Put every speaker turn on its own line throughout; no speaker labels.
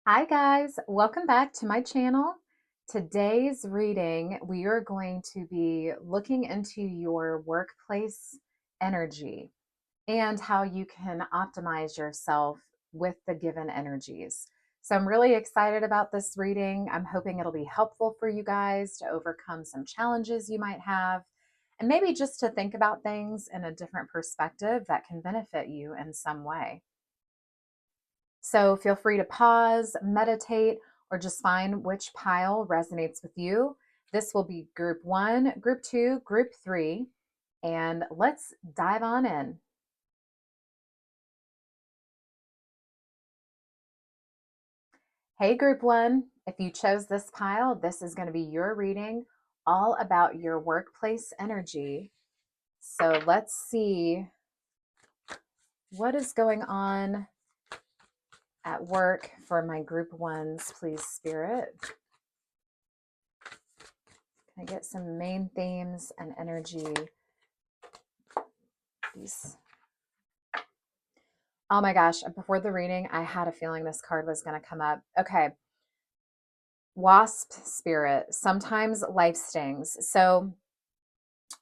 Hi guys, welcome back to my channel. Today's reading, we are going to be looking into your workplace energy and how you can optimize yourself with the given energies. So I'm really excited about this reading. I'm hoping it'll be helpful for you guys to overcome some challenges you might have and maybe just to think about things in a different perspective that can benefit you in some way. So feel free to pause, meditate, or just find which pile resonates with you. This will be group one, group two, group three, and let's dive on in. Hey, group one, if you chose this pile, this is going to be your reading all about your workplace energy. So let's see what is going on at work for my group ones, please, Spirit. Can I get some main themes and energy? These. Oh my gosh, before the reading, I had a feeling this card was going to come up. Okay. Wasp spirit. Sometimes life stings. So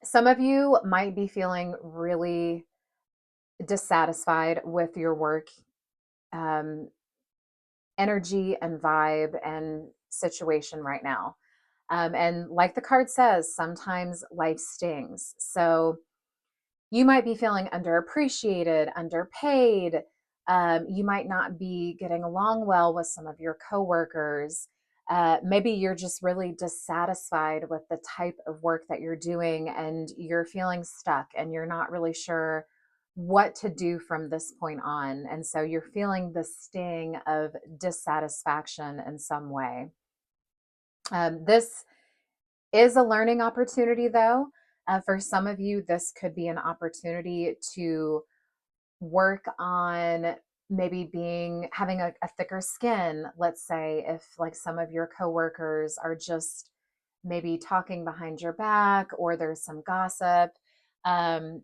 some of you might be feeling really dissatisfied with your work um, energy and vibe and situation right now. And like the card says, sometimes life stings. So you might be feeling underappreciated, underpaid. You might not be getting along well with some of your coworkers. Maybe you're just really dissatisfied with the type of work that you're doing and you're feeling stuck and you're not really sure what to do from this point on. And so you're feeling the sting of dissatisfaction in some way. This is a learning opportunity, though. For some of you, this could be an opportunity to work on maybe having a thicker skin. Let's say if like some of your coworkers are just maybe talking behind your back or there's some gossip. Um,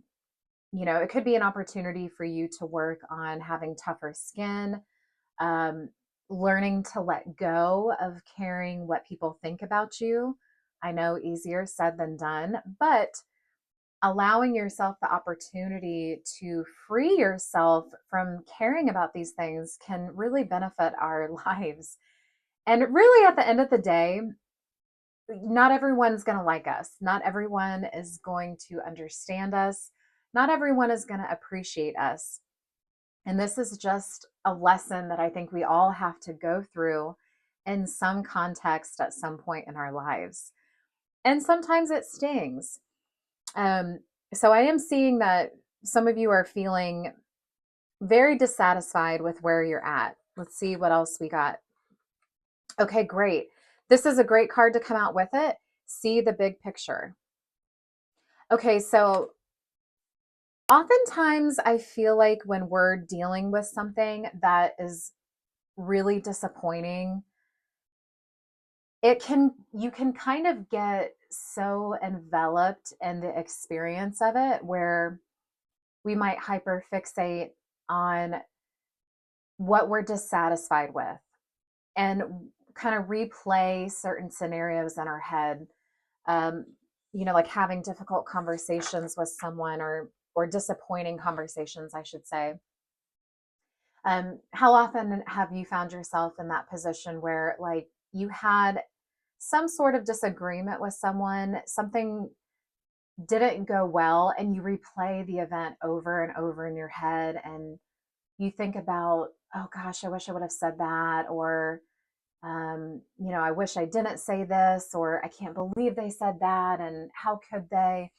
it could be an opportunity for you to work on having tougher skin, um, learning to let go of caring what people think about you. I know easier said than done, but allowing yourself the opportunity to free yourself from caring about these things can really benefit our lives. And really, at the end of the day, not everyone's going to like us. Not everyone is going to understand us. Not everyone is going to appreciate us. And this is just a lesson that I think we all have to go through in some context at some point in our lives. And sometimes it stings. Um, so I am seeing that some of you are feeling very dissatisfied with where you're at. Let's see what else we got. Okay, great. This is a great card to come out with it. See the big picture. Okay, so oftentimes I feel like when we're dealing with something that is really disappointing, you can kind of get so enveloped in the experience of it where we might hyperfixate on what we're dissatisfied with and kind of replay certain scenarios in our head. um, like having difficult conversations with someone or disappointing conversations, I should say. How often have you found yourself in that position where like you had some sort of disagreement with someone, something didn't go well, and you replay the event over and over in your head, and you think about, oh gosh, I wish I would have said that, or I wish I didn't say this, or I can't believe they said that, and how could they?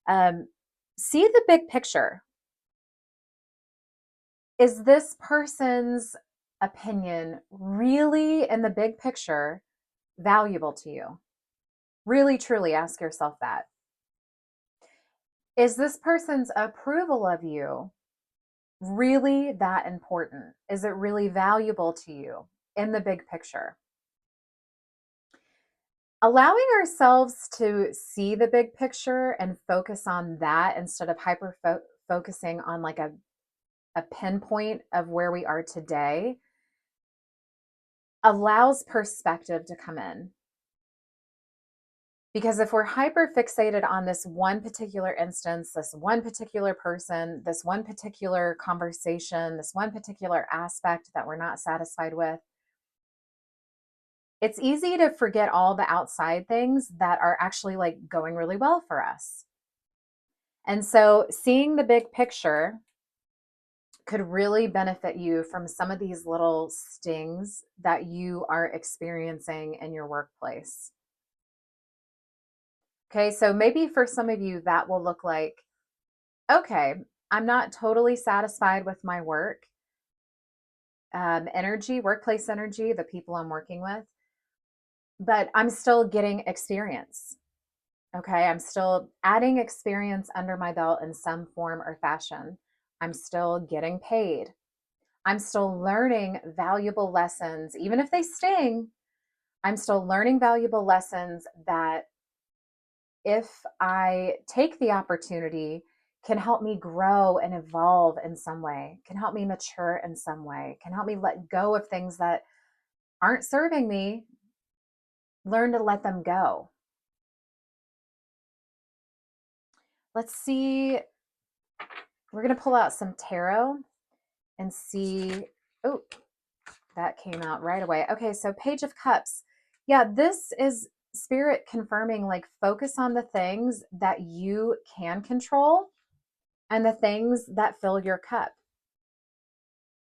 Um, See the big picture. Is this person's opinion really, in the big picture, valuable to you? Really, truly ask yourself that. Is this person's approval of you really that important? Is it really valuable to you in the big picture? Allowing ourselves to see the big picture and focus on that instead of focusing on like a pinpoint of where we are today allows perspective to come in. Because if we're hyper fixated on this one particular instance, this one particular person, this one particular conversation, this one particular aspect that we're not satisfied with, it's easy to forget all the outside things that are actually like going really well for us. And so seeing the big picture could really benefit you from some of these little stings that you are experiencing in your workplace. Okay, so maybe for some of you, that will look like, okay, I'm not totally satisfied with my work energy, workplace energy, the people I'm working with, but I'm still getting experience. Okay, I'm still adding experience under my belt in some form or fashion. I'm still getting paid. I'm still learning valuable lessons, even if they sting. I'm still learning valuable lessons that, if I take the opportunity, can help me grow and evolve in some way, can help me mature in some way, can help me let go of things that aren't serving me, learn to let them go. Let's see. We're going to pull out some tarot and see. Oh, that came out right away. Okay, so Page of Cups. Yeah, this is Spirit confirming, like, focus on the things that you can control and the things that fill your cup.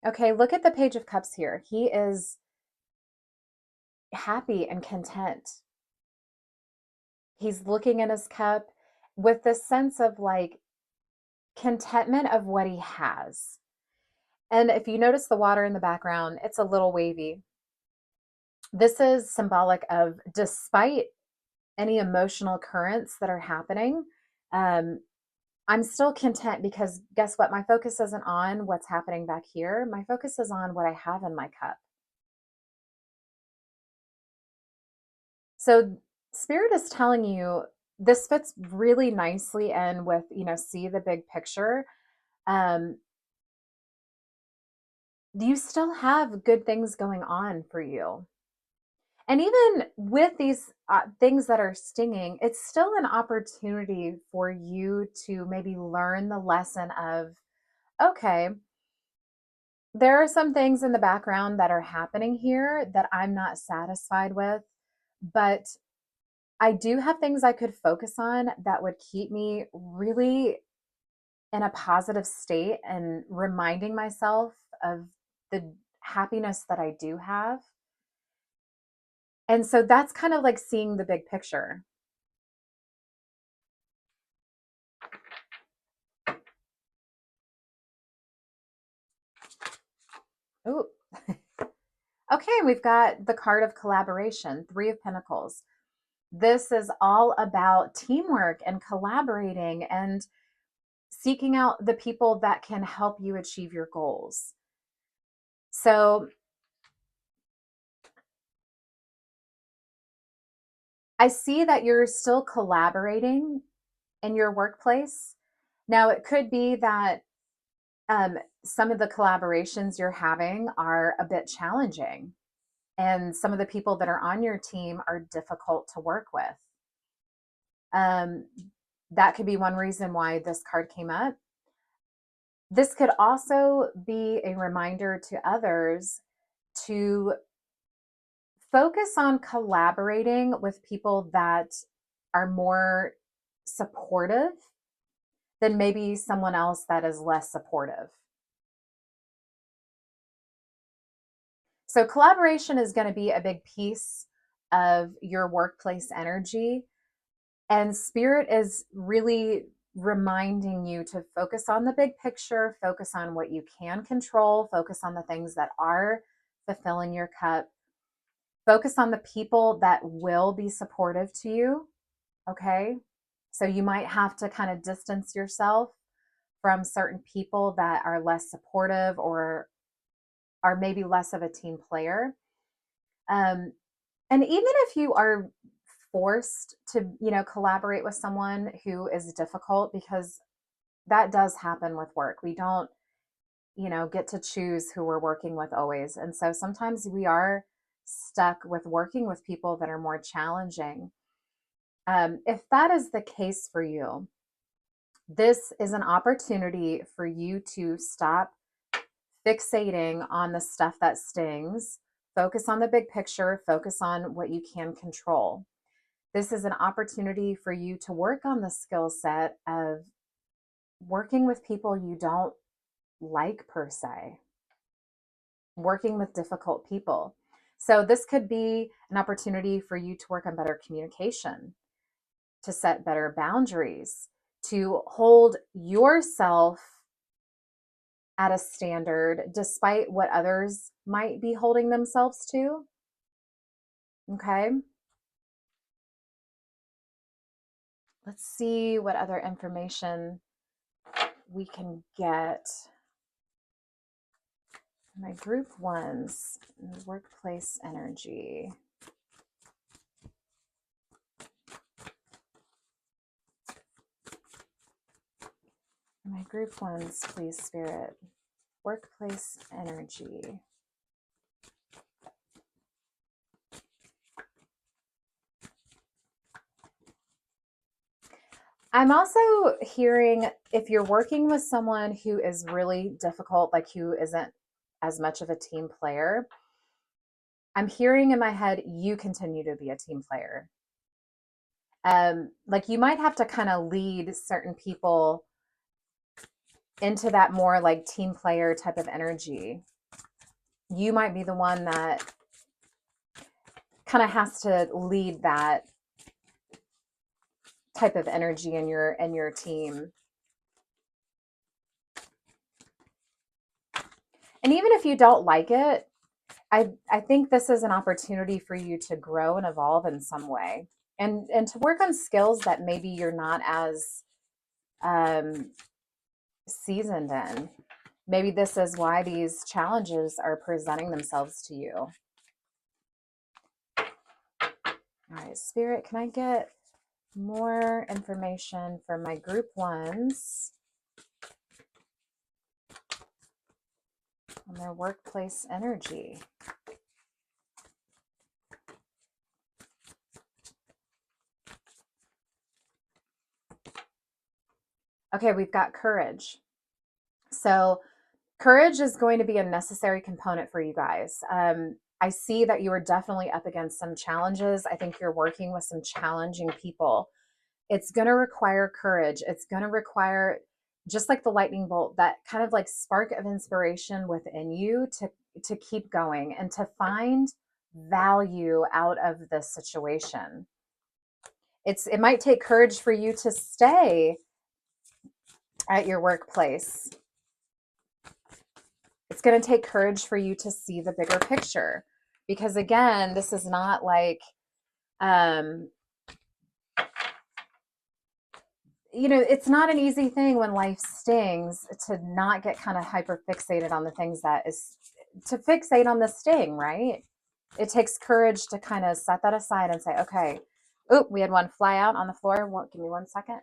Okay, look at the Page of Cups here. He is happy and content. He's looking in his cup with this sense of like contentment of what he has. And if you notice the water in the background, it's a little wavy. This is symbolic of, despite any emotional currents that are happening, um, I'm still content, because guess what? My focus isn't on what's happening back here. My focus is on what I have in my cup. So Spirit is telling you, this fits really nicely in with, see the big picture. Um, you still have good things going on for you. And even with these things that are stinging, it's still an opportunity for you to maybe learn the lesson of, okay, there are some things in the background that are happening here that I'm not satisfied with, but I do have things I could focus on that would keep me really in a positive state and reminding myself of the happiness that I do have. And so that's kind of like seeing the big picture. Ooh. Okay, we've got the card of collaboration, Three of Pentacles. This is all about teamwork and collaborating and seeking out the people that can help you achieve your goals. So I see that you're still collaborating in your workplace. Now, it could be that some of the collaborations you're having are a bit challenging, and some of the people that are on your team are difficult to work with. Um, that could be one reason why this card came up. This could also be a reminder to others to focus on collaborating with people that are more supportive than maybe someone else that is less supportive. So collaboration is going to be a big piece of your workplace energy. And Spirit is really reminding you to focus on the big picture, focus on what you can control, focus on the things that are fulfilling your cup, focus on the people that will be supportive to you. Okay. So you might have to kind of distance yourself from certain people that are less supportive or are maybe less of a team player. Um, and even if you are forced to, collaborate with someone who is difficult, because that does happen with work. We don't, get to choose who we're working with always. And so sometimes we are stuck with working with people that are more challenging. If that is the case for you, this is an opportunity for you to stop fixating on the stuff that stings, focus on the big picture, focus on what you can control. This is an opportunity for you to work on the skill set of working with people you don't like per se, working with difficult people. So, this could be an opportunity for you to work on better communication, to set better boundaries, to hold yourself at a standard despite what others might be holding themselves to. Okay. Let's see what other information we can get. My group ones, workplace energy. My group ones, please, Spirit. Workplace energy. I'm also hearing if you're working with someone who is really difficult, like who isn't as much of a team player, I'm hearing in my head, you continue to be a team player. Like you might have to kind of lead certain people into that more like team player type of energy. You might be the one that kind of has to lead that type of energy in your team. And even if you don't like it, I think this is an opportunity for you to grow and evolve in some way, and to work on skills that maybe you're not as um, seasoned in. Maybe this is why these challenges are presenting themselves to you. All right, Spirit, can I get more information for my group ones on their workplace energy? Okay, we've got courage. So, courage is going to be a necessary component for you guys. I see that you are definitely up against some challenges. I think you're working with some challenging people. It's going to require courage. It's going to require, just like the lightning bolt, that kind of like spark of inspiration within you to keep going and to find value out of this situation. It might take courage for you to stay at your workplace. It's going to take courage for you to see the bigger picture, because again, this is not like it's not an easy thing when life stings to not get kind of hyper fixated on the things that is to fixate on the sting, right? It takes courage to kind of set that aside and say, okay, oh, we had one fly out on the floor. Give me 1 second.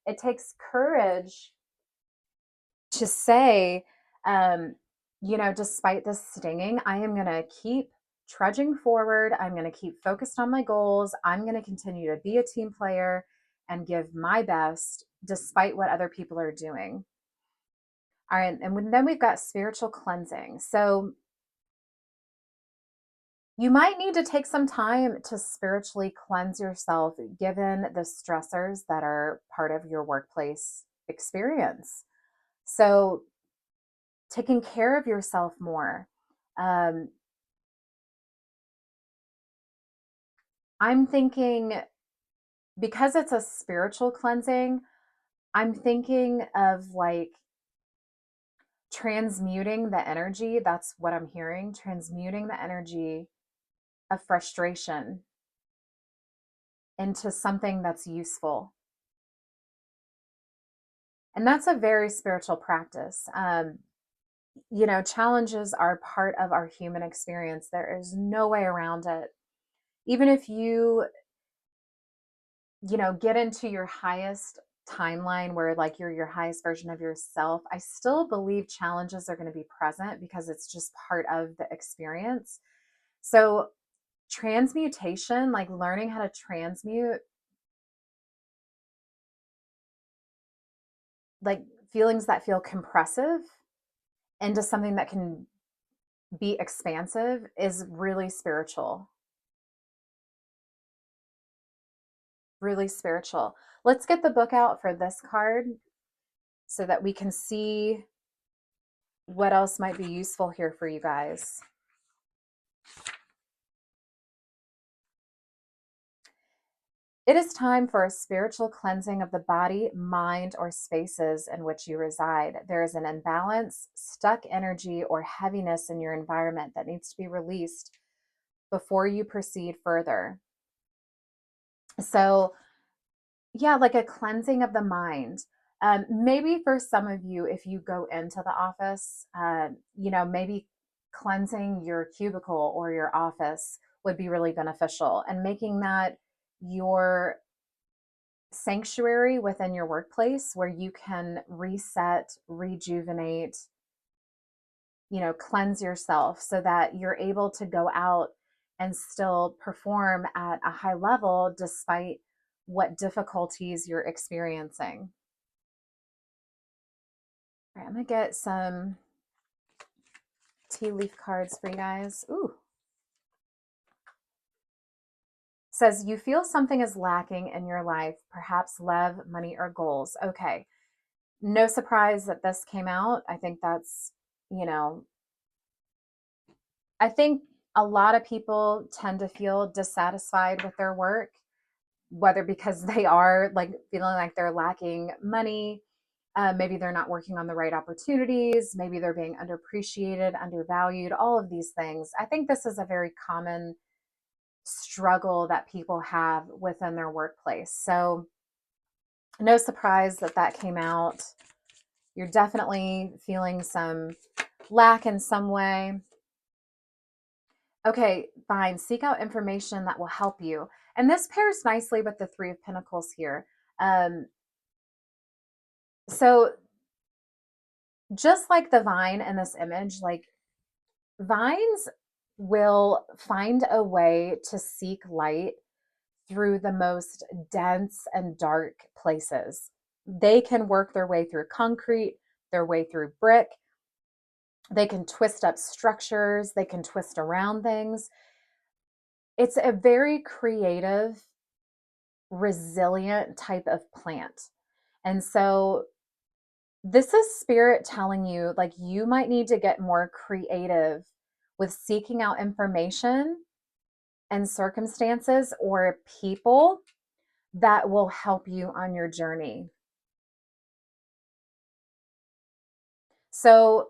It takes courage to say, despite this stinging, I am going to keep trudging forward. I'm going to keep focused on my goals. I'm going to continue to be a team player and give my best despite what other people are doing. All right. And then we've got spiritual cleansing. So you might need to take some time to spiritually cleanse yourself given the stressors that are part of your workplace experience. So taking care of yourself more. Um, I'm thinking, because it's a spiritual cleansing, I'm thinking of like transmuting the energy. That's what I'm hearing. Transmuting the energy of frustration into something that's useful. And that's a very spiritual practice. Challenges are part of our human experience. There is no way around it. Even if get into your highest timeline where like you're your highest version of yourself, I still believe challenges are going to be present because it's just part of the experience. So, transmutation, like learning how to transmute like feelings that feel compressive into something that can be expansive, is really spiritual. Really spiritual. Let's get the book out for this card so that we can see what else might be useful here for you guys. It is time for a spiritual cleansing of the body, mind, or spaces in which you reside. There is an imbalance, stuck energy, or heaviness in your environment that needs to be released before you proceed further. So, yeah, like a cleansing of the mind. Maybe for some of you, if you go into the office, maybe cleansing your cubicle or your office would be really beneficial, and making that your sanctuary within your workplace where you can reset, rejuvenate, cleanse yourself so that you're able to go out and still perform at a high level despite what difficulties you're experiencing. All right, I'm gonna get some tea leaf cards for you guys. Ooh. Says you feel something is lacking in your life, perhaps love, money, or goals. Okay. No surprise that this came out. I think that's, you know, I think a lot of people tend to feel dissatisfied with their work, whether because they are like feeling like they're lacking money, maybe they're not working on the right opportunities, maybe they're being underappreciated, undervalued, all of these things. I think this is a very common struggle that people have within their workplace. So, no surprise that that came out. You're definitely feeling some lack in some way. Okay, fine. Seek out information that will help you. And this pairs nicely with the Three of Pentacles here. Um, so, just like the vine in this image, like vines will find a way to seek light through the most dense and dark places. They can work their way through concrete, their way through brick. They can twist up structures, they can twist around things. It's a very creative, resilient type of plant. And so this is spirit telling you like you might need to get more creative with seeking out information and circumstances or people that will help you on your journey. So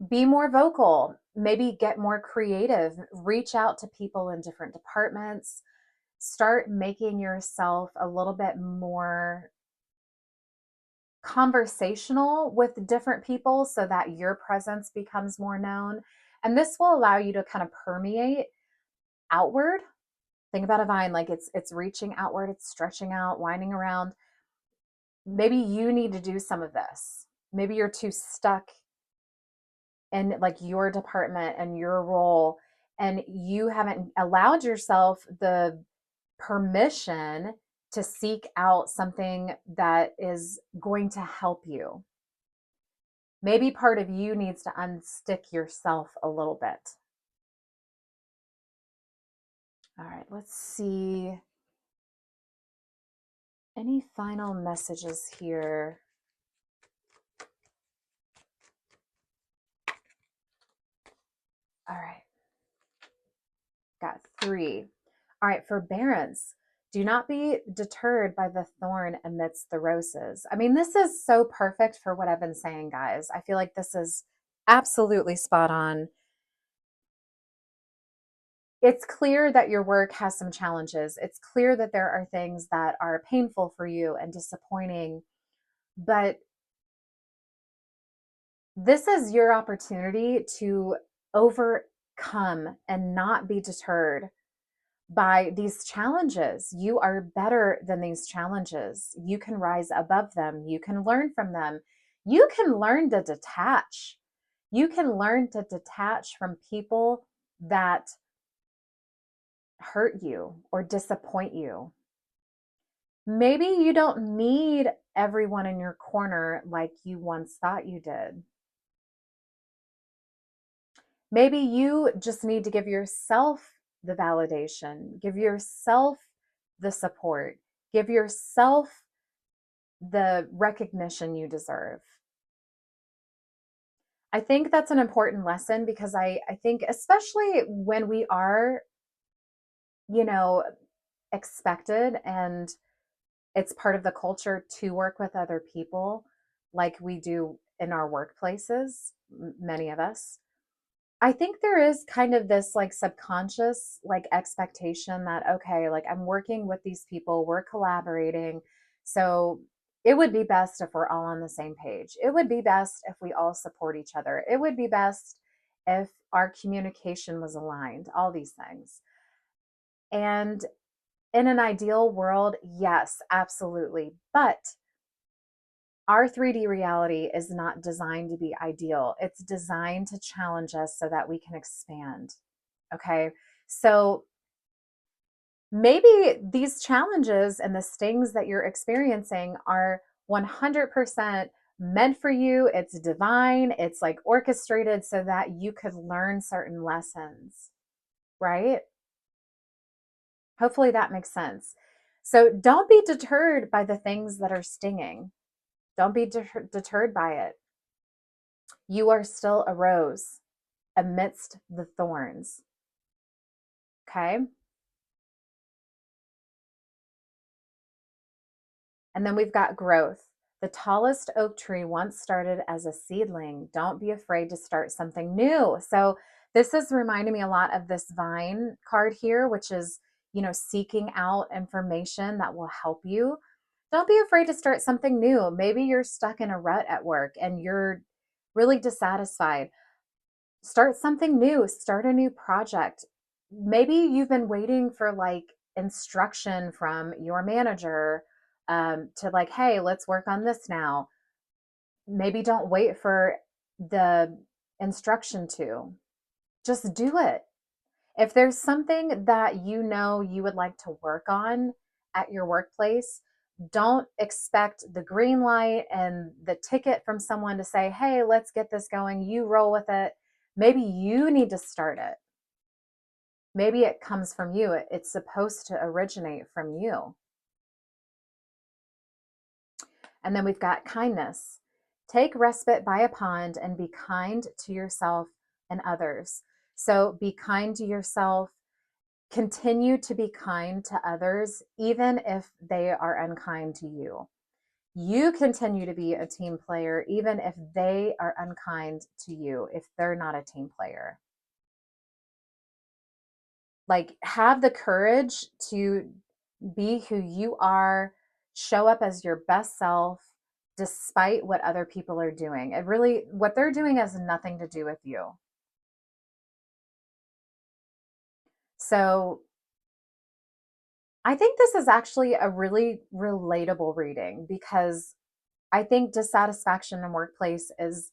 be more vocal, maybe get more creative, reach out to people in different departments, start making yourself a little bit more conversational with different people so that your presence becomes more known. And this will allow you to kind of permeate outward. Think about a vine like it's reaching outward, it's stretching out, winding around. Maybe you need to do some of this. Maybe you're too stuck in like your department and your role, and you haven't allowed yourself the permission to seek out something that is going to help you. Maybe part of you needs to unstick yourself a little bit. All right, let's see. Any final messages here? All right, got 3. All right, forbearance. Do not be deterred by the thorn amidst the roses. I mean, this is so perfect for what I've been saying, guys. I feel like this is absolutely spot on. It's clear that your work has some challenges. It's clear that there are things that are painful for you and disappointing, but this is your opportunity to overcome and not be deterred by these challenges. You are better than these challenges. You can rise above them. You can learn from them. You can learn to detach. You can learn to detach from people that hurt you or disappoint you. Maybe you don't need everyone in your corner like you once thought you did. Maybe you just need to give yourself the validation, give yourself the support, give yourself the recognition you deserve. I think that's an important lesson because I think, especially when we are, you know, expected and it's part of the culture to work with other people like we do in our workplaces, many of us. I think there is kind of this like subconscious like expectation that, okay, like I'm working with these people, we're collaborating. So it would be best if we're all on the same page. It would be best if we all support each other. It would be best if our communication was aligned, all these things. And in an ideal world, yes, absolutely. But our 3D reality is not designed to be ideal. It's designed to challenge us so that we can expand. Okay. So maybe these challenges and the stings that you're experiencing are 100% meant for you. It's divine. It's like orchestrated so that you could learn certain lessons, right? Hopefully that makes sense. So don't be deterred by the things that are stinging. Don't be deterred by it. You are still a rose amidst the thorns. Okay. And then we've got growth. The tallest oak tree once started as a seedling. Don't be afraid to start something new. So, this is reminding me a lot of this vine card here, which is, seeking out information that will help you. Don't be afraid to start something new. Maybe you're stuck in a rut at work and you're really dissatisfied. Start something new, start a new project. Maybe you've been waiting for like instruction from your manager to like, hey, let's work on this now. Maybe don't wait for the instruction to just do it. If there's something that you would like to work on at your workplace, don't expect the green light and the ticket from someone to say, hey, let's get this going. You roll with it. Maybe you need to start it. Maybe it comes from you. It's supposed to originate from you. And then we've got kindness. Take respite by a pond and be kind to yourself and others. So be kind to yourself. Continue to be kind to others, even if they are unkind to you. You continue to be a team player, even if they are unkind to you, if they're not a team player. Like, have the courage to be who you are, show up as your best self, despite what other people are doing. It really, what they're doing has nothing to do with you. So, I think this is actually a really relatable reading because I think dissatisfaction in workplace is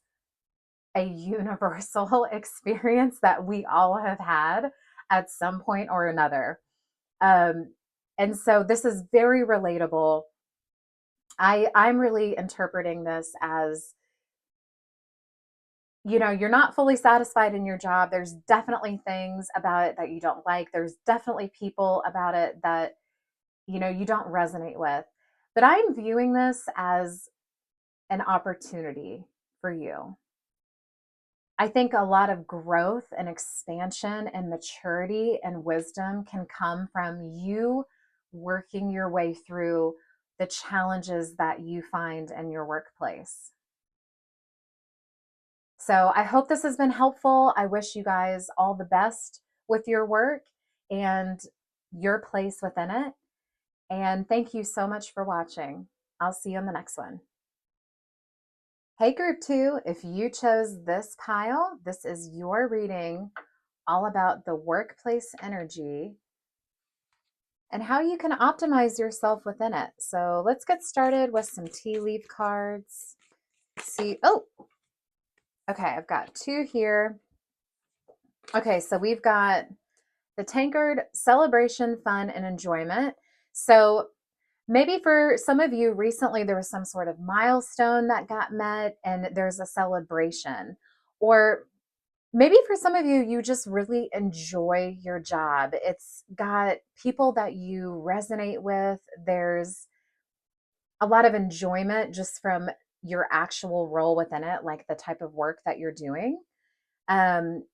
a universal experience that we all have had at some point or another. Um, and so this is very relatable. I'm really interpreting this as, you're not fully satisfied in your job. There's definitely things about it that you don't like. There's definitely people about it that, you don't resonate with. But I'm viewing this as an opportunity for you. I think a lot of growth and expansion and maturity and wisdom can come from you working your way through the challenges that you find in your workplace. So I hope this has been helpful. I wish you guys all the best with your work and your place within it. And thank you so much for watching. I'll see you on the next one. Hey, group 2, if you chose this pile, this is your reading all about the workplace energy and how you can optimize yourself within it. So let's get started with some tea leaf cards. See, oh, okay, I've got 2 here. Okay, so we've got The tankard, celebration, fun, and enjoyment. So maybe for some of you recently, there was some sort of milestone that got met and there's a celebration. Or maybe for some of you, you just really enjoy your job. It's got people that you resonate with. There's a lot of enjoyment just from your actual role within it, like the type of work that you're doing. Um,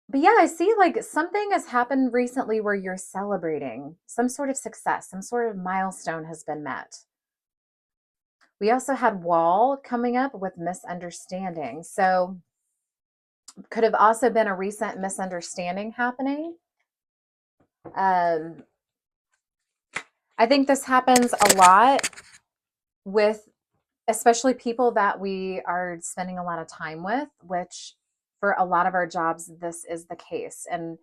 but yeah, I see like something has happened recently where you're celebrating some sort of success, some sort of milestone has been met. We also had wall coming up with misunderstanding. So could have also been a recent misunderstanding happening. Um, I think this happens a lot with especially people that we are spending a lot of time with, which for a lot of our jobs, this is the case. And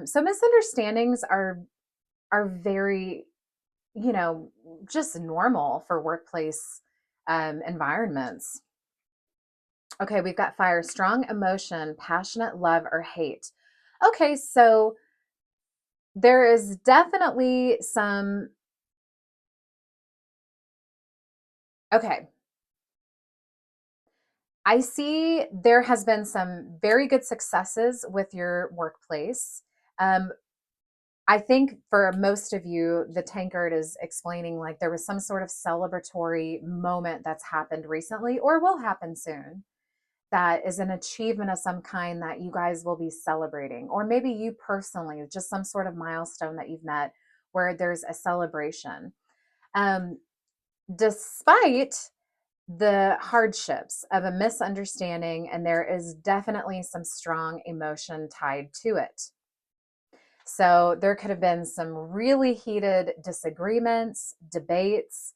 so misunderstandings are very, you know, just normal for workplace environments. Okay, we've got fire, strong emotion, passionate love or hate. Okay, so there is definitely some, okay, I see there has been some very good successes with your workplace. Um, I think for most of you, the tankard is explaining like there was some sort of celebratory moment that's happened recently or will happen soon that is an achievement of some kind that you guys will be celebrating. Or maybe you personally, just some sort of milestone that you've met where there's a celebration. Um, Despite the hardships of a misunderstanding, and there is definitely some strong emotion tied to it. So there could have been some really heated disagreements, debates.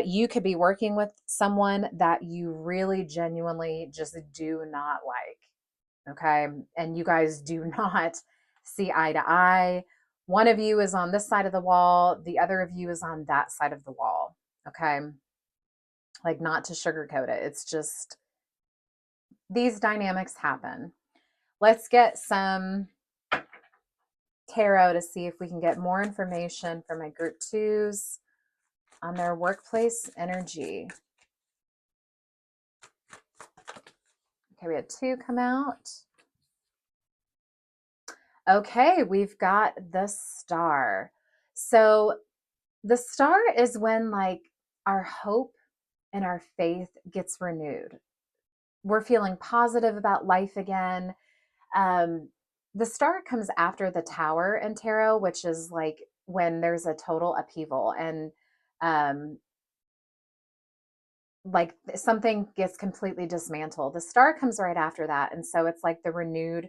You could be working with someone that you really genuinely just do not like. Okay. And you guys do not see eye to eye. One of you is on this side of the wall, the other of you is on that side of the wall. Okay. Like, not to sugarcoat it, it's just these dynamics happen. Let's get some tarot to see if we can get more information for my group twos on their workplace energy. Okay, we had two come out. Okay, we've got the star. So the star is when like our hope and our faith gets renewed. We're feeling positive about life again. Um, the star comes after the tower in tarot, which is like when there's a total upheaval and um, like something gets completely dismantled. The star comes right after that, and so it's like the renewed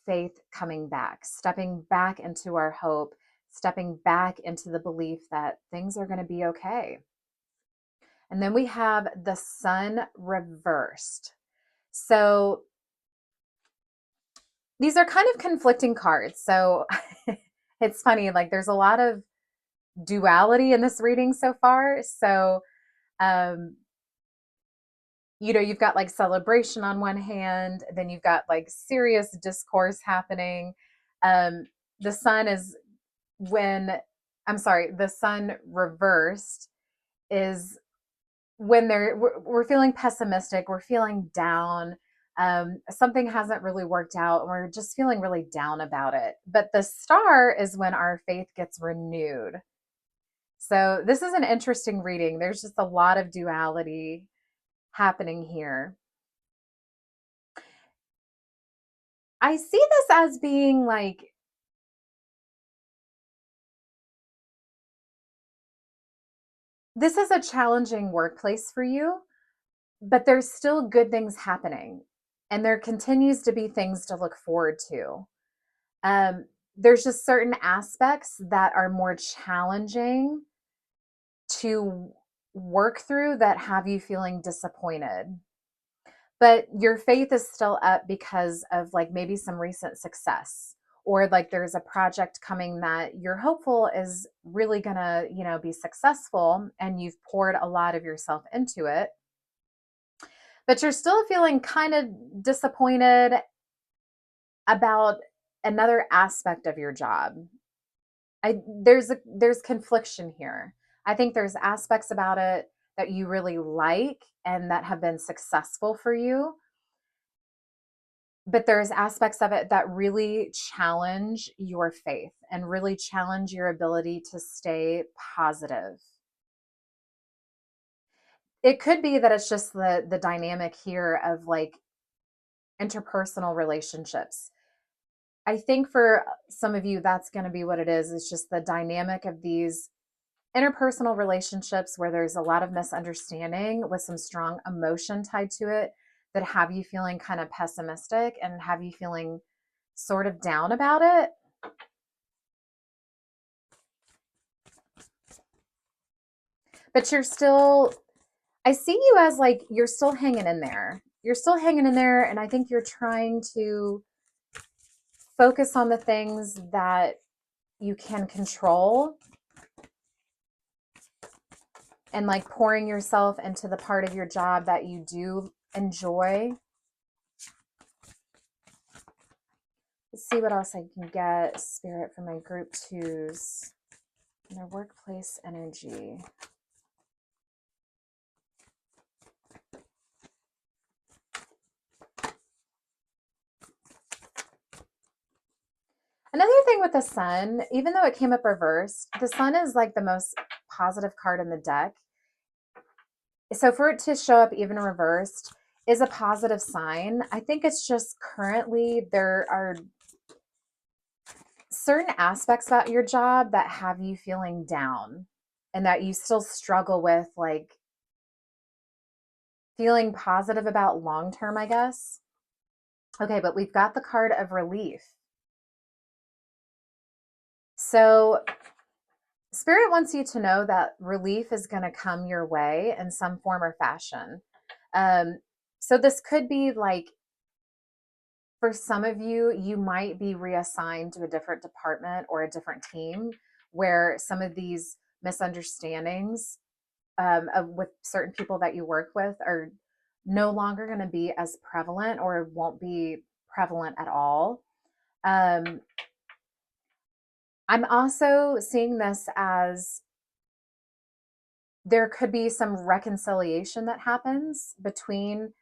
faith coming back, stepping back into our hope, stepping back into the belief that things are going to be okay. And then we have the sun reversed. So these are kind of conflicting cards. So it's funny, like there's a lot of duality in this reading so far. So, um, you know, you've got like celebration on one hand, then you've got like serious discourse happening. Um, the sun is when, I'm sorry, the sun reversed is when we're feeling pessimistic, we're feeling down, something hasn't really worked out, and we're just feeling really down about it. But the star is when our faith gets renewed. So this is an interesting reading. There's just a lot of duality happening here. I see this as being like this is a challenging workplace for you, but there's still good things happening, and there continues to be things to look forward to. Um, there's just certain aspects that are more challenging to work through that have you feeling disappointed. But your faith is still up because of like maybe some recent success, or like there's a project coming that you're hopeful is really gonna, you know, be successful and you've poured a lot of yourself into it. But you're still feeling kind of disappointed about another aspect of your job. There's confliction here. I think there's aspects about it that you really like and that have been successful for you, but there's aspects of it that really challenge your faith and really challenge your ability to stay positive. It could be that it's just the dynamic here of like interpersonal relationships. I think for some of you that's going to be what it is. It's just the dynamic of these interpersonal relationships where there's a lot of misunderstanding with some strong emotion tied to it that have you feeling kind of pessimistic and have you feeling sort of down about it. But you're still, I see you as like, you're still hanging in there. You're still hanging in there. And I think you're trying to focus on the things that you can control and like pouring yourself into the part of your job that you do enjoy. Let's see what else I can get, Spirit, for my group twos and their workplace energy. Another thing with the sun, even though it came up reversed, the sun is like the most positive card in the deck. So for it to show up even reversed is a positive sign. I think it's just currently there are certain aspects about your job that have you feeling down and that you still struggle with, like feeling positive about long term, I guess. Okay, but we've got the card of relief. So Spirit wants you to know that relief is going to come your way in some form or fashion. So this could be like, for some of you, you might be reassigned to a different department or a different team where some of these misunderstandings with certain people that you work with are no longer going to be as prevalent or won't be prevalent at all. I'm also seeing this as there could be some reconciliation that happens between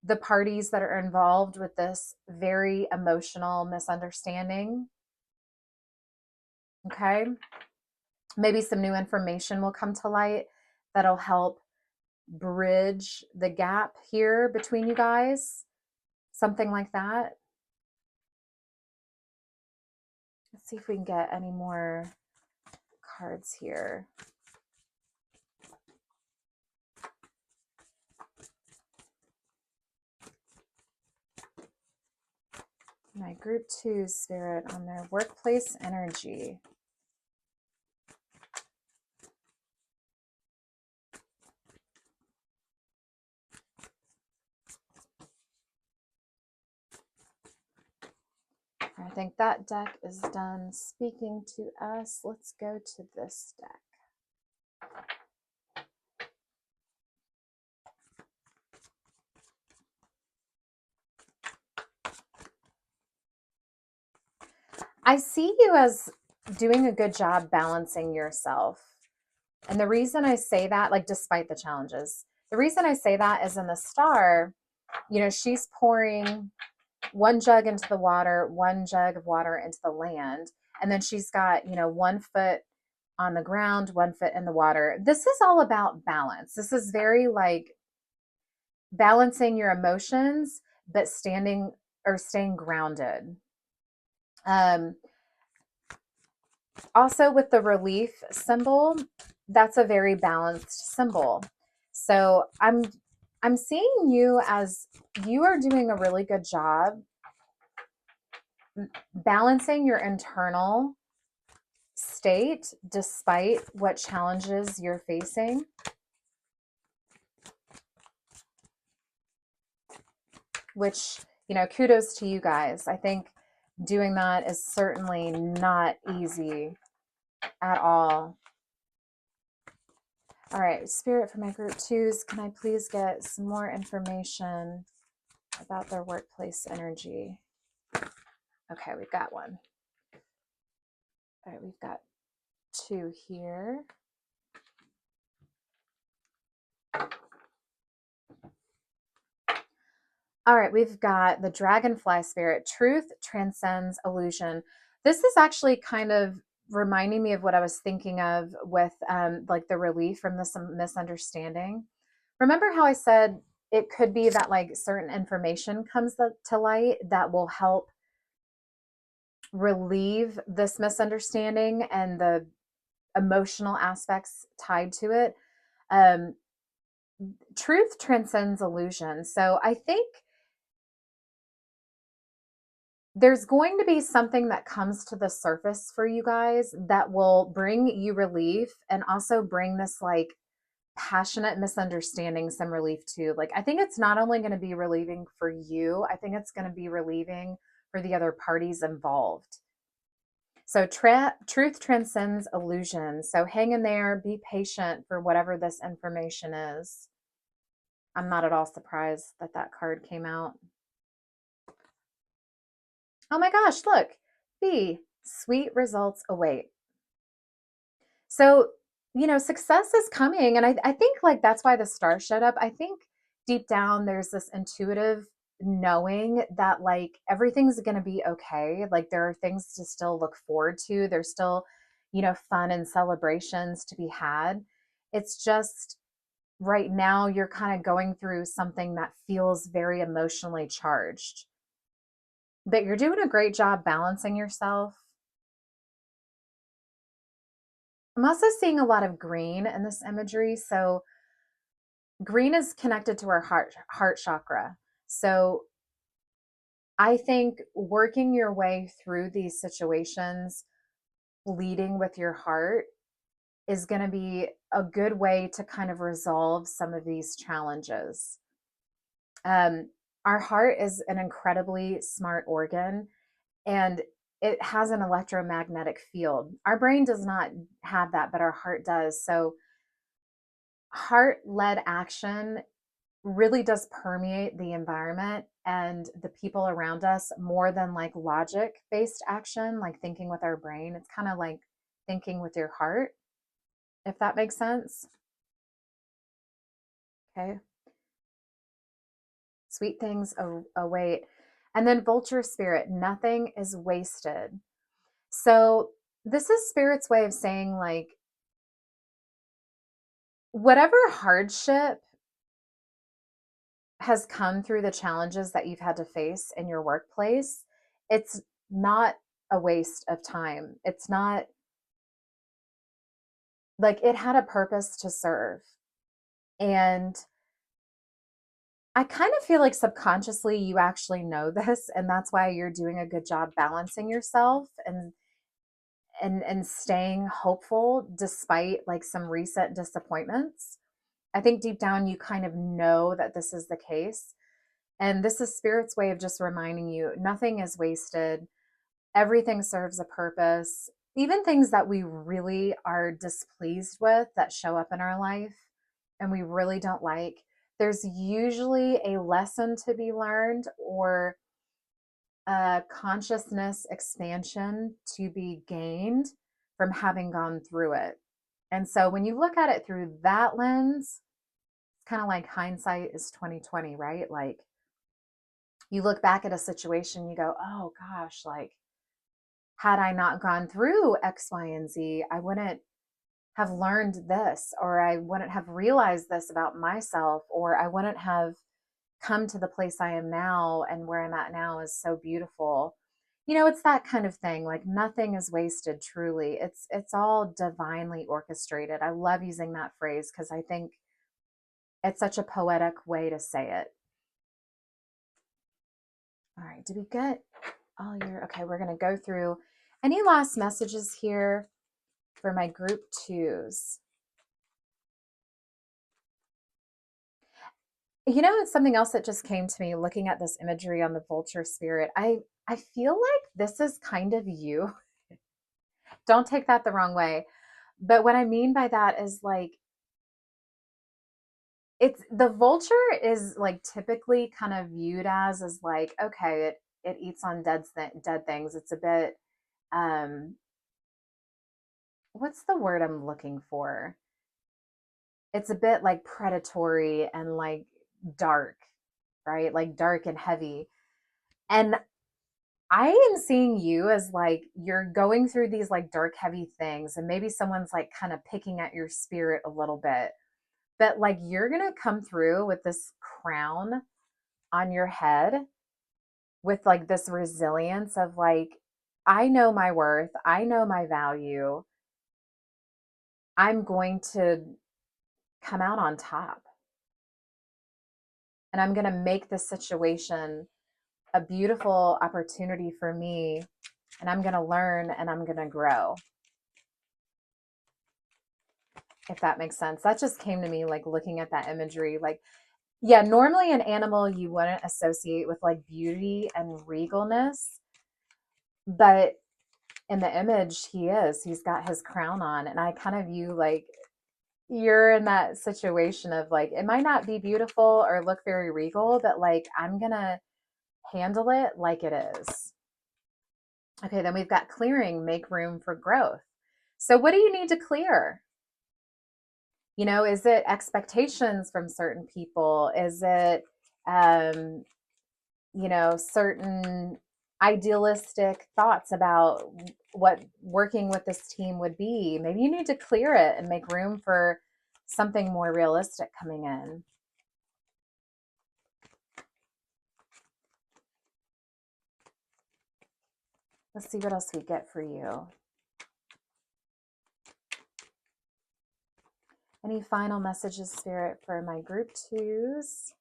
the parties that are involved with this very emotional misunderstanding. Okay. Maybe some new information will come to light that'll help bridge the gap here between you guys. Something like that. Let's see if we can get any more cards here. My group two, Spirit, on their workplace energy. I think that deck is done speaking to us. Let's go to this deck. I see you as doing a good job balancing yourself. And the reason I say that, like, despite the challenges, the reason I say that is in the star, you know, she's pouring one jug into the water, one jug of water into the land. And then she's got, you know, 1 foot on the ground, 1 foot in the water. This is all about balance. This is very like balancing your emotions, but standing or staying grounded. Also with the relief symbol, that's a very balanced symbol. So I'm seeing you as you are doing a really good job balancing your internal state despite what challenges you're facing. Which, you know, kudos to you guys. I think doing that is certainly not easy at all. All right, Spirit, for my group twos, can I please get some more information about their workplace energy? Okay, we've got one. All right, we've got two here. All right, we've got the dragonfly spirit. Truth transcends illusion. This is actually kind of reminding me of what I was thinking of with like the relief from this misunderstanding. Remember how I said it could be that like certain information comes to light that will help relieve this misunderstanding and the emotional aspects tied to it. Um, Truth transcends illusion. So I think there's going to be something that comes to the surface for you guys that will bring you relief and also bring this like passionate misunderstanding some relief too. Like, I think it's not only going to be relieving for you, I think it's going to be relieving for the other parties involved. So, truth transcends illusion. So, hang in there, be patient for whatever this information is. I'm not at all surprised that that card came out. Oh my gosh, look, B, sweet results await. So, success is coming. And I think like that's why the star showed up. I think deep down there's this intuitive knowing that like everything's going to be okay. Like there are things to still look forward to. There's still, fun and celebrations to be had. It's just right now you're kind of going through something that feels very emotionally charged. But you're doing a great job balancing yourself. I'm also seeing a lot of green in this imagery. So green is connected to our heart chakra. So I think working your way through these situations, leading with your heart, is going to be a good way to kind of resolve some of these challenges. Um, our heart is an incredibly smart organ, and it has an electromagnetic field. Our brain does not have that, but our heart does. So heart led action really does permeate the environment and the people around us more than like logic based action, like thinking with our brain. It's kind of like thinking with your heart, if that makes sense. Okay. Sweet things await. And then vulture spirit, nothing is wasted. So this is spirit's way of saying like whatever hardship has come through the challenges that you've had to face in your workplace, it's not a waste of time. It's not like it had a purpose to serve. And I kind of feel like subconsciously you actually know this, and that's why you're doing a good job balancing yourself and staying hopeful despite like some recent disappointments. I think deep down you kind of know that this is the case. And this is spirit's way of just reminding you nothing is wasted. Everything serves a purpose. Even things that we really are displeased with that show up in our life and we really don't like, there's usually a lesson to be learned or a consciousness expansion to be gained from having gone through it. And so when you look at it through that lens, it's kind of like hindsight is 2020, right? Like you look back at a situation, you go, "Oh gosh, like had I not gone through X, Y, and Z, I wouldn't have learned this, or I wouldn't have realized this about myself, or I wouldn't have come to the place I am now, and where I'm at now is so beautiful." It's that kind of thing. Like nothing is wasted, truly. It's all divinely orchestrated. I love using that phrase because I think it's such a poetic way to say it. All right, did we get all your okay, we're gonna go through any last messages here for my group twos. It's something else that just came to me looking at this imagery on the vulture spirit. I feel like this is kind of you. Don't take that the wrong way. But what I mean by that is like it's the vulture is like typically kind of viewed as like, okay, it eats on dead things. It's a bit, um, what's the word I'm looking for? It's a bit like predatory and like dark, right? Like dark and heavy. And I am seeing you as like you're going through these like dark, heavy things, and maybe someone's like kind of picking at your spirit a little bit. But like you're going to come through with this crown on your head with like this resilience of like, I know my worth, I know my value. I'm going to come out on top, and I'm going to make this situation a beautiful opportunity for me, and I'm going to learn and I'm going to grow. If that makes sense. That just came to me like looking at that imagery. Like, yeah, normally an animal you wouldn't associate with like beauty and regalness, but in the image he is. He's got his crown on, and I kind of view like you're in that situation of like it might not be beautiful or look very regal, but like I'm gonna handle it like it is. Okay, then we've got clearing, make room for growth. So what do you need to clear? You know, is it expectations from certain people? Is it, um, you know, certain idealistic thoughts about what working with this team would be? Maybe you need to clear it and make room for something more realistic coming in. Let's see what else we get for you. Any final messages, Spirit, for my group twos?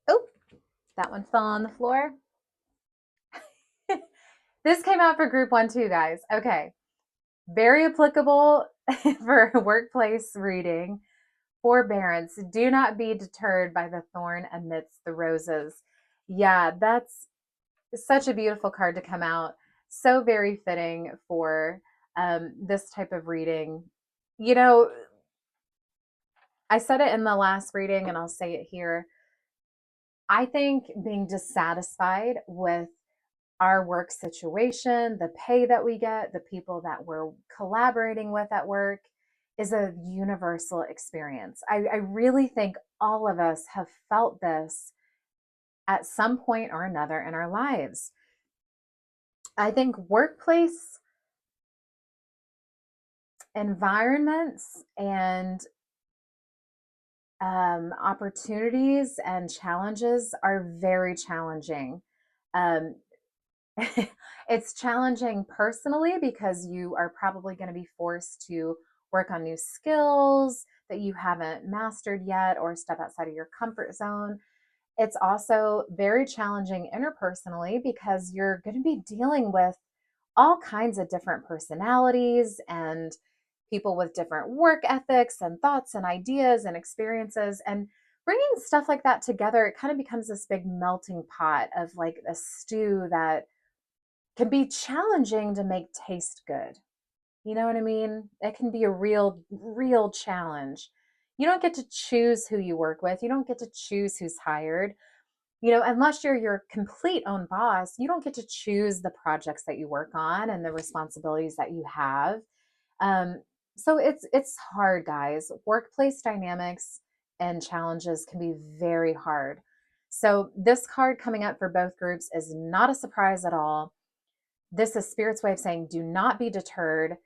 Oh, that one fell on the floor. This came out for group one too, guys. Okay. Very applicable for workplace reading. Forbearance. Do not be deterred by the thorn amidst the roses. Yeah, that's such a beautiful card to come out. So very fitting for this type of reading. You know, I said it in the last reading and I'll say it here. I think being dissatisfied with our work situation, the pay that we get, the people that we're collaborating with at work is a universal experience. I really think all of us have felt this at some point or another in our lives. I think workplace environments and opportunities and challenges are very challenging. Um, it's challenging personally because you are probably going to be forced to work on new skills that you haven't mastered yet or step outside of your comfort zone. It's also very challenging interpersonally because you're going to be dealing with all kinds of different personalities and people with different work ethics and thoughts and ideas and experiences. And bringing stuff like that together, it kind of becomes this big melting pot of like a stew that can be challenging to make taste good. You know what I mean? It can be a real challenge. You don't get to choose who you work with. You don't get to choose who's hired. You know, unless you're your complete own boss, you don't get to choose the projects that you work on and the responsibilities that you have. Um, so it's hard, guys. Workplace dynamics and challenges can be very hard. So this card coming up for both groups is not a surprise at all. This is Spirit's way of saying, do not be deterred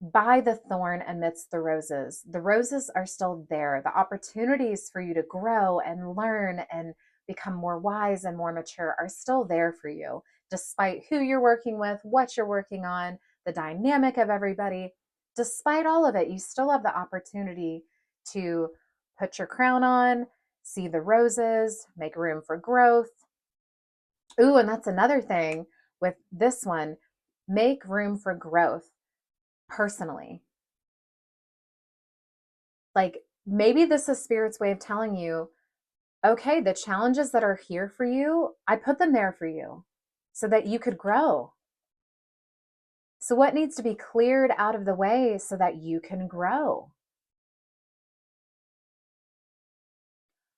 by the thorn amidst the roses. The roses are still there. The opportunities for you to grow and learn and become more wise and more mature are still there for you, despite who you're working with, what you're working on, the dynamic of everybody. Despite all of it, you still have the opportunity to put your crown on, see the roses, make room for growth. Ooh, and that's another thing with this one, make room for growth personally. Like maybe this is Spirit's way of telling you, okay, the challenges that are here for you, I put them there for you so that you could grow. So, what needs to be cleared out of the way so that you can grow?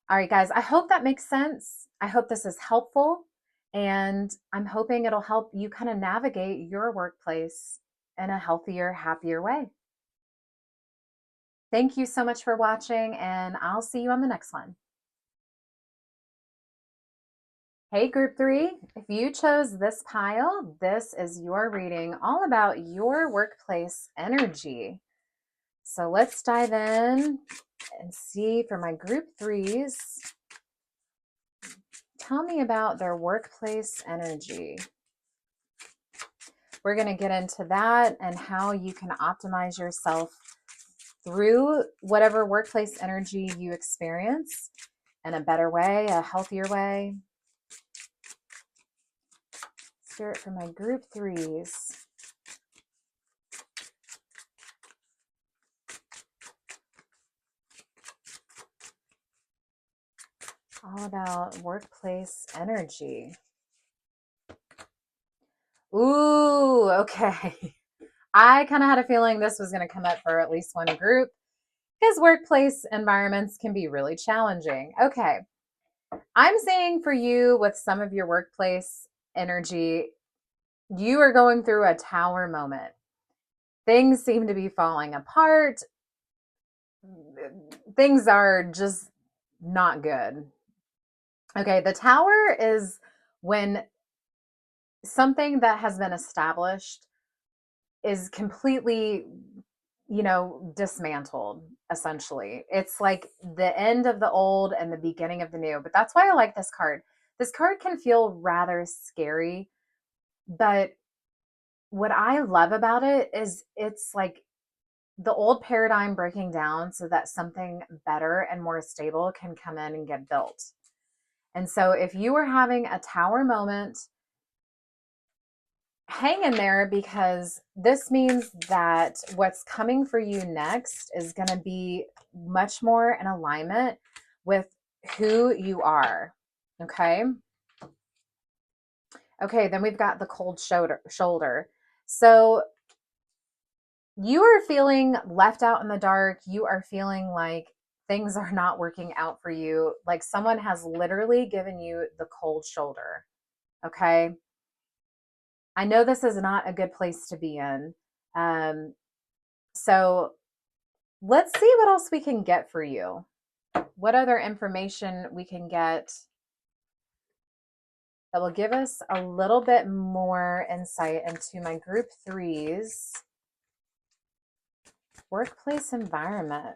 All right, guys, I hope that makes sense. I hope this is helpful. And I'm hoping it'll help you kind of navigate your workplace in a healthier, happier way. Thank you so much for watching, and I'll see you on the next one. Hey, Group 3, if you chose this pile, this is your reading all about your workplace energy. So let's dive in and see for my Group 3s. Tell me about their workplace energy. We're going to get into that and how you can optimize yourself through whatever workplace energy you experience in a better way, a healthier way. Spirit for my Group 3s. All about workplace energy. Ooh, okay. I kind of had a feeling this was going to come up for at least one group because workplace environments can be really challenging. Okay. I'm saying for you with some of your workplace energy, you are going through a tower moment. Things seem to be falling apart. Things are just not good. Okay, the tower is when something that has been established is completely, dismantled, essentially. It's like the end of the old and the beginning of the new. But that's why I like this card. This card can feel rather scary, but what I love about it is it's like the old paradigm breaking down so that something better and more stable can come in and get built. And so if you are having a tower moment, hang in there because this means that what's coming for you next is going to be much more in alignment with who you are. Okay. Okay. Then we've got the cold shoulder. So you are feeling left out in the dark. You are feeling like things are not working out for you. Like someone has literally given you the cold shoulder. Okay. I know this is not a good place to be in. So let's see what else we can get for you. What other information we can get that will give us a little bit more insight into my Group 3's workplace environment.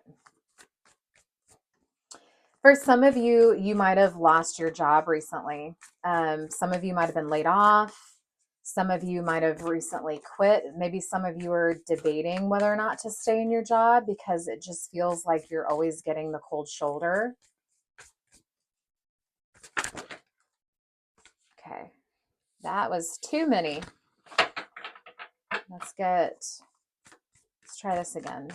For some of you, you might have lost your job recently. Some of you might have been laid off. Some of you might have recently quit. Maybe some of you are debating whether or not to stay in your job because it just feels like you're always getting the cold shoulder. Okay, that was too many. Let's try this again.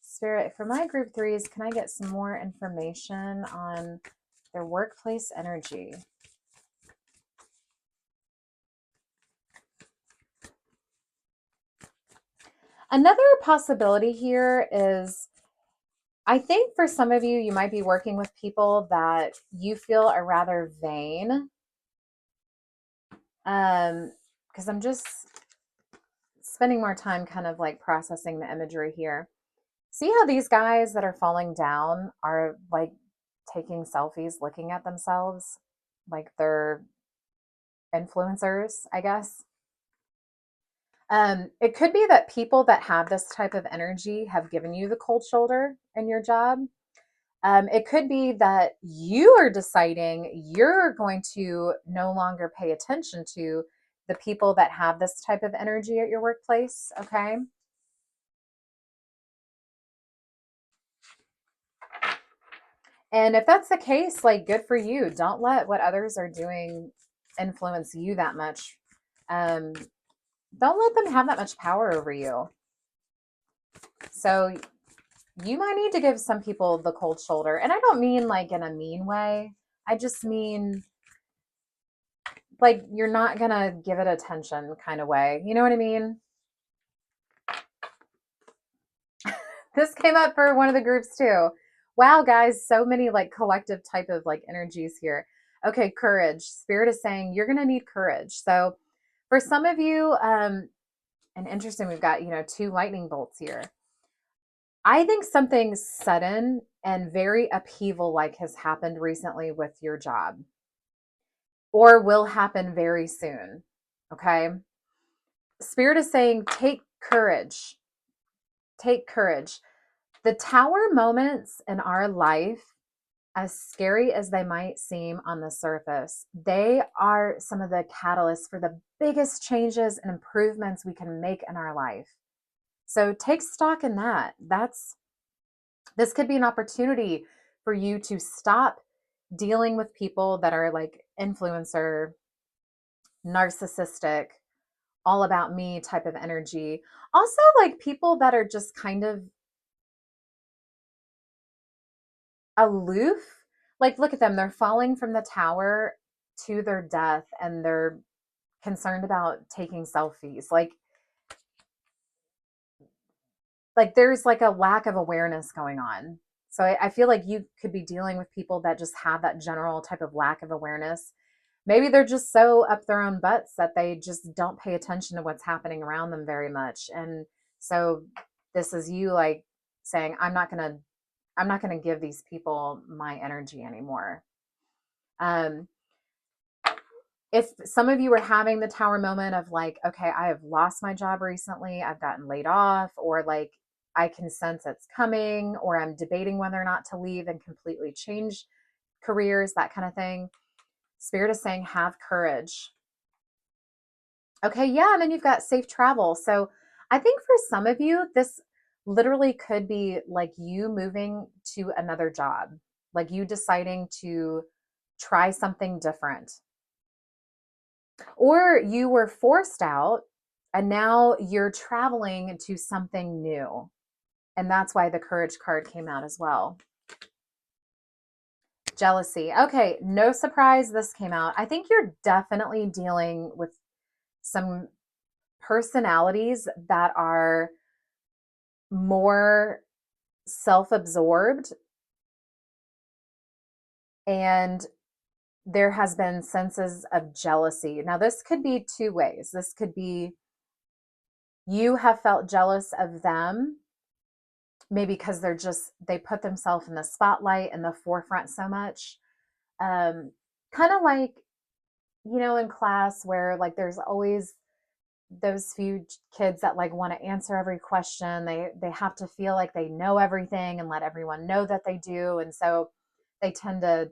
Spirit, for my Group 3s, can I get some more information on their workplace energy? Another possibility here is I think for some of you, you might be working with people that you feel are rather vain. Because I'm just spending more time kind of like processing the imagery here. See how these guys that are falling down are like taking selfies, looking at themselves like they're influencers, I guess. It could be that people that have this type of energy have given you the cold shoulder in your job. It could be that you are deciding you're going to no longer pay attention to the people that have this type of energy at your workplace. Okay. And if that's the case, like good for you. Don't let what others are doing influence you that much. Um, don't let them have that much power over you. So you might need to give some people the cold shoulder. And I don't mean like in a mean way. I just mean like you're not going to give it attention kind of way. You know what I mean? This came up for one of the groups too. Wow, guys, so many like collective type of like energies here. Okay, courage. Spirit is saying you're going to need courage. So for some of you, and interesting, we've got, two lightning bolts here. I think something sudden and very upheaval like has happened recently with your job or will happen very soon. Okay. Spirit is saying take courage. Take courage. The tower moments in our life, as scary as they might seem on the surface, they are some of the catalysts for the biggest changes and improvements we can make in our life. So take stock in that. This could be an opportunity for you to stop dealing with people that are like influencer, narcissistic, all about me type of energy. Also, like people that are just kind of aloof. Like, look at them. They're falling from the tower to their death and they're concerned about taking selfies. Like there's like a lack of awareness going on. So I feel like you could be dealing with people that just have that general type of lack of awareness. Maybe they're just so up their own butts that they just don't pay attention to what's happening around them very much. And so this is you like saying, I'm not gonna give these people my energy anymore. Um, if some of you are having the tower moment of like, okay, I have lost my job recently, I've gotten laid off, or like I can sense it's coming, or I'm debating whether or not to leave and completely change careers, that kind of thing. Spirit is saying, have courage. Okay, yeah, and then you've got safe travel. So I think for some of you, this literally could be like you moving to another job, like you deciding to try something different. Or you were forced out and now you're traveling to something new. And that's why the courage card came out as well. Jealousy. Okay, no surprise this came out. I think you're definitely dealing with some personalities that are more self absorbed, and there has been senses of jealousy. Now, this could be two ways. This could be you have felt jealous of them, maybe because they put themselves in the spotlight and the forefront so much. Kind of like, in class where like there's always those few kids that like want to answer every question. They have to feel like they know everything and let everyone know that they do. And so they tend to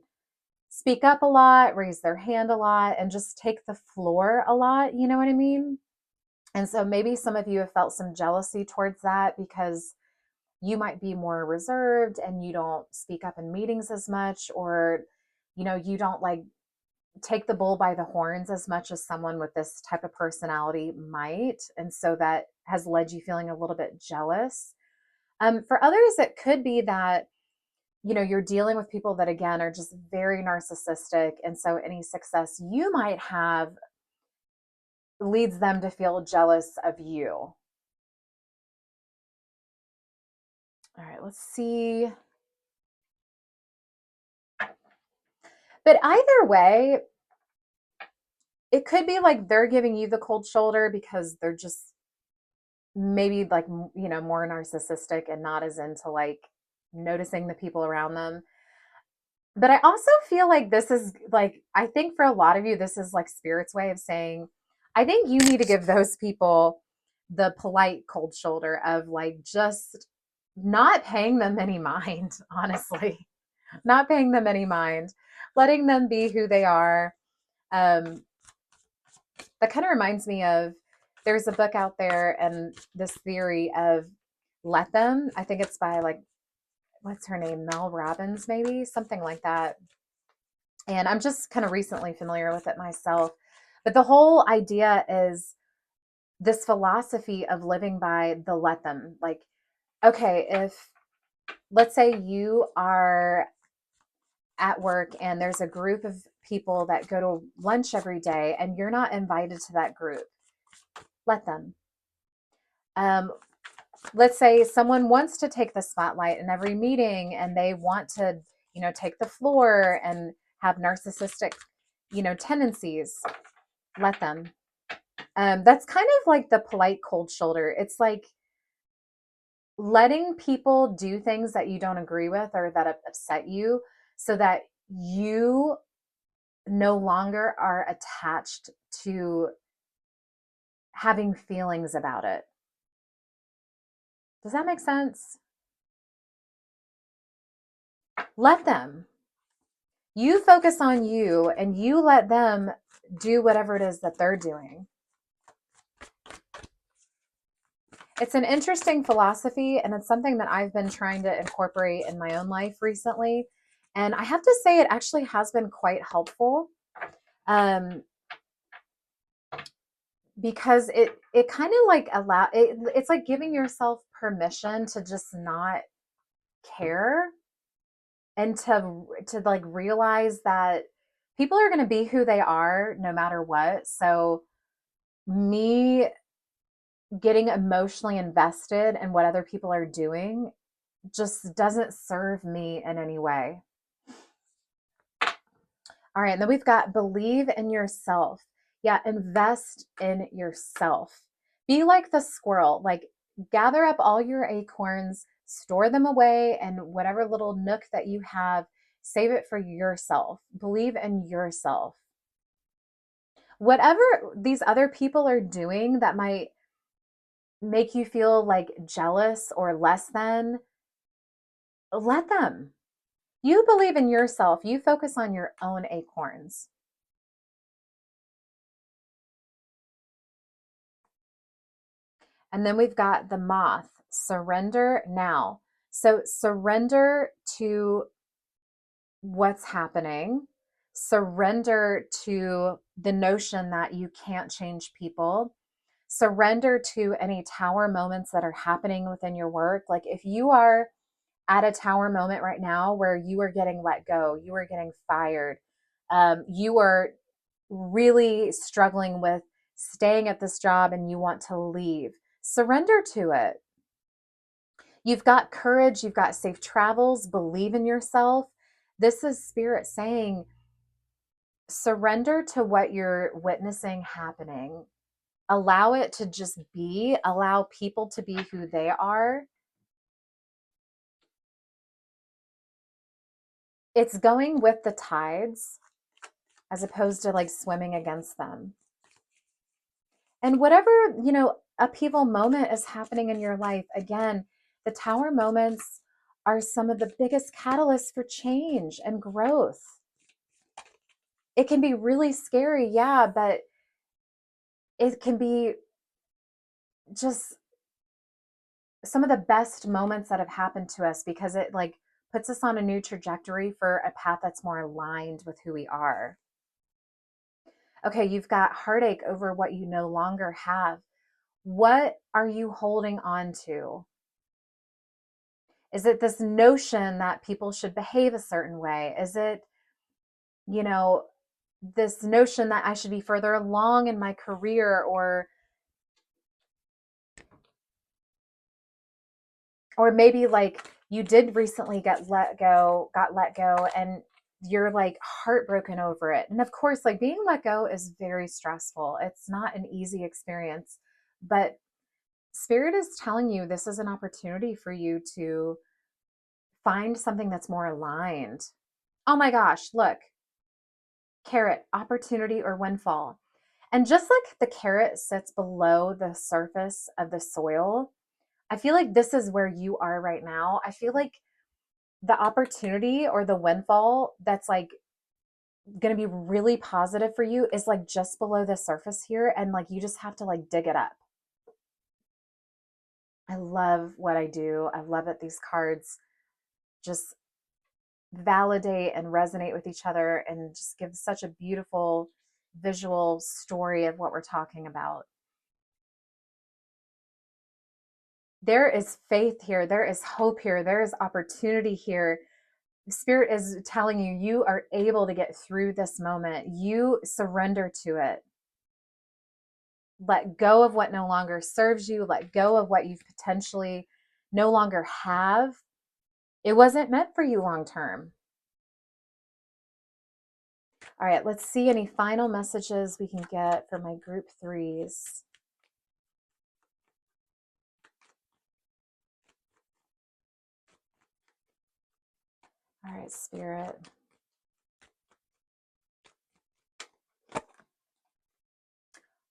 speak up a lot, raise their hand a lot, and just take the floor a lot. You know what I mean? And so maybe some of you have felt some jealousy towards that because you might be more reserved and you don't speak up in meetings as much, or you don't like take the bull by the horns as much as someone with this type of personality might. And so that has led you feeling a little bit jealous. For others, it could be that you're dealing with people that again are just very narcissistic, and so any success you might have leads them to feel jealous of you. All right, let's see. But either way, it could be like they're giving you the cold shoulder because they're just maybe like, more narcissistic and not as into like noticing the people around them. But I also feel like this is like, I think for a lot of you, this is like spirit's way of saying, I think you need to give those people the polite cold shoulder of like just not paying them any mind, honestly, not paying them any mind, letting them be who they are. Um, that kind of reminds me of there's a book out there and this theory of let them. I think it's by like, what's her name? Mel Robbins, maybe something like that. And I'm just kind of recently familiar with it myself. But the whole idea is this philosophy of living by the let them. Like, okay, if let's say you are at work and there's a group of people that go to lunch every day and you're not invited to that group, let them. Um, let's say someone wants to take the spotlight in every meeting and they want to, take the floor and have narcissistic, tendencies. Let them. That's kind of like the polite cold shoulder. It's like letting people do things that you don't agree with or that upset you so that you no longer are attached to having feelings about it. Does that make sense? Let them. You focus on you and you let them do whatever it is that they're doing. It's an interesting philosophy, and it's something that I've been trying to incorporate in my own life recently. And I have to say, it actually has been quite helpful, because it kind of like it's like giving yourself permission to just not care, and to like realize that people are going to be who they are no matter what. So me getting emotionally invested in what other people are doing just doesn't serve me in any way. All right, and then we've got believe in yourself. Yeah, invest in yourself. Be like the squirrel, like gather up all your acorns, store them away, and whatever little nook that you have, save it for yourself. Believe in yourself. Whatever these other people are doing that might make you feel like jealous or less than, let them. You believe in yourself. You focus on your own acorns. And then we've got the moth, surrender now. So surrender to what's happening, surrender to the notion that you can't change people, surrender to any tower moments that are happening within your work. Like if you are at a tower moment right now where you are getting let go, you are getting fired, you are really struggling with staying at this job and you want to leave, surrender to it. You've got courage, you've got safe travels, believe in yourself. This is spirit saying, surrender to what you're witnessing happening. Allow it to just be, allow people to be who they are. It's going with the tides as opposed to like swimming against them. And whatever, upheaval moment is happening in your life, again, the tower moments are some of the biggest catalysts for change and growth. It can be really scary, yeah, but it can be just some of the best moments that have happened to us because it like puts us on a new trajectory for a path that's more aligned with who we are. Okay, you've got heartache over what you no longer have. What are you holding on to? Is it this notion that people should behave a certain way? Is it, you know, this notion that I should be further along in my career, or maybe like you did recently got let go and you're like heartbroken over it. And of course, like being let go is very stressful. It's not an easy experience, but spirit is telling you this is an opportunity for you to find something that's more aligned. Oh my gosh, look, carrot, opportunity or windfall. And just like the carrot sits below the surface of the soil, I feel like this is where you are right now. I feel like the opportunity or the windfall that's like going to be really positive for you is like just below the surface here. And like you just have to like dig it up. I love what I do. I love that these cards just validate and resonate with each other and just give such a beautiful visual story of what we're talking about. There is faith here, there is hope here, there is opportunity here. Spirit is telling you, you are able to get through this moment. You surrender to it. Let go of what no longer serves you. Let go of what you've potentially no longer have. It wasn't meant for you long term. All right, let's see any final messages we can get for my group threes. All right, Spirit.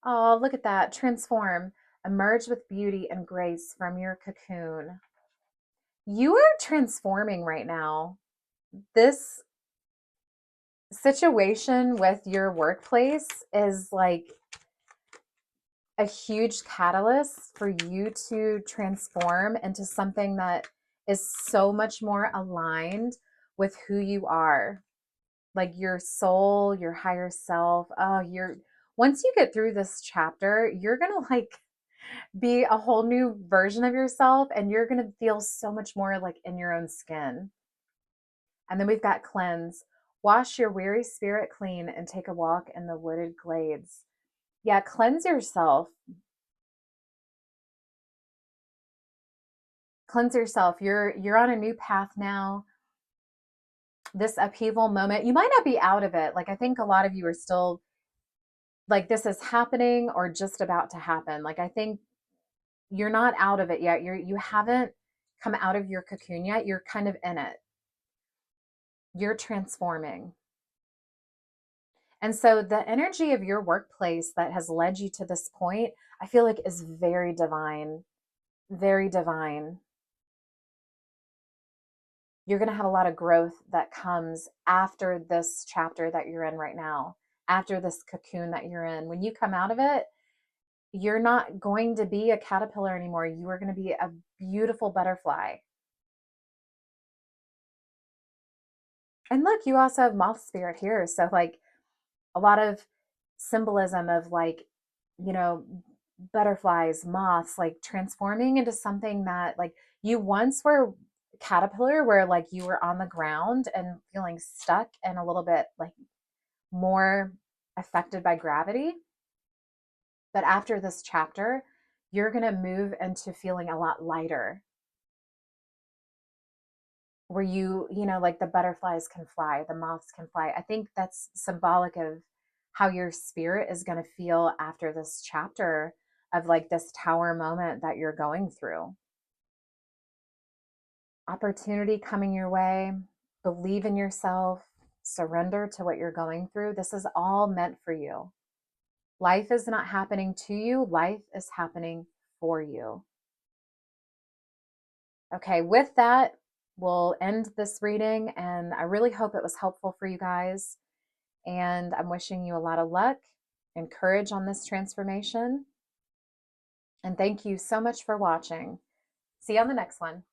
Oh, look at that. Transform. Emerge with beauty and grace from your cocoon. You are transforming right now. This situation with your workplace is like a huge catalyst for you to transform into something that is so much more aligned with who you are. Like your soul, your higher self. Oh, once you get through this chapter, you're going to like be a whole new version of yourself and you're going to feel so much more like in your own skin. And then we've got cleanse. Wash your weary spirit clean and take a walk in the wooded glades. Yeah, cleanse yourself. Cleanse yourself. You're on a new path now. This upheaval moment, you might not be out of it. Like I think a lot of you are still like this is happening or just about to happen. Like I think you're not out of it yet. You haven't come out of your cocoon yet. You're kind of in it. You're transforming. And so the energy of your workplace that has led you to this point, I feel like is very divine, very divine. You're going to have a lot of growth that comes after this chapter that you're in right now, after this cocoon that you're in. When you come out of it, you're not going to be a caterpillar anymore. You are going to be a beautiful butterfly. And look, you also have moth spirit here. So, like, a lot of symbolism of like, you know, butterflies, moths, like transforming into something that like you once were caterpillar where like you were on the ground and feeling stuck and a little bit like more affected by gravity. But after this chapter, you're going to move into feeling a lot lighter where you know, like the butterflies can fly, the moths can fly. I think that's symbolic of how your spirit is going to feel after this chapter of like this tower moment that you're going through. Opportunity coming your way, believe in yourself, surrender to what you're going through. This is all meant for you. Life is not happening to you, life is happening for you. Okay, with that, we'll end this reading, and I really hope it was helpful for you guys. And I'm wishing you a lot of luck and courage on this transformation. And thank you so much for watching. See you on the next one.